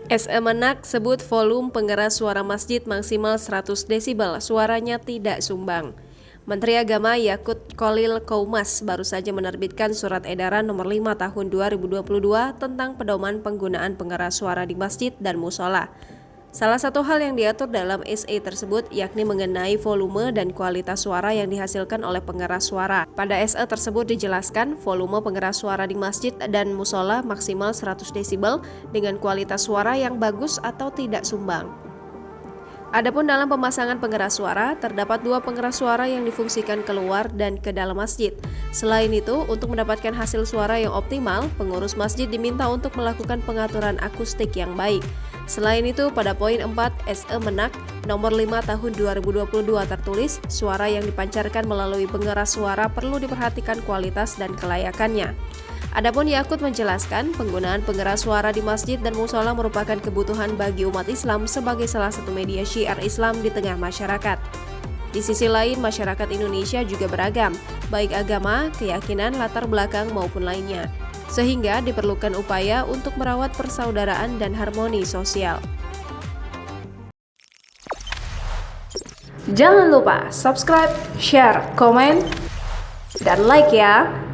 SE Menak sebut volume pengeras suara masjid maksimal 100 desibel, suaranya tidak sumbang. Menteri Agama Yakut Kholil Koumas baru saja menerbitkan surat edaran nomor 5 tahun 2022 tentang pedoman penggunaan pengeras suara di masjid dan musola. Salah satu hal yang diatur dalam SE tersebut yakni mengenai volume dan kualitas suara yang dihasilkan oleh pengeras suara. Pada SE tersebut dijelaskan volume pengeras suara di masjid dan musola maksimal 100 desibel dengan kualitas suara yang bagus atau tidak sumbang. Adapun dalam pemasangan pengeras suara, terdapat 2 pengeras suara yang difungsikan keluar dan ke dalam masjid. Selain itu, untuk mendapatkan hasil suara yang optimal, pengurus masjid diminta untuk melakukan pengaturan akustik yang baik. Selain itu, pada poin 4 SE Menak nomor 5 tahun 2022 tertulis, suara yang dipancarkan melalui pengeras suara perlu diperhatikan kualitas dan kelayakannya. Adapun Yakut menjelaskan, penggunaan pengeras suara di masjid dan musola merupakan kebutuhan bagi umat Islam sebagai salah satu media syiar Islam di tengah masyarakat. Di sisi lain, masyarakat Indonesia juga beragam, baik agama, keyakinan, latar belakang maupun lainnya. Sehingga diperlukan upaya untuk merawat persaudaraan dan harmoni sosial. Jangan lupa subscribe, share, komen, dan like ya!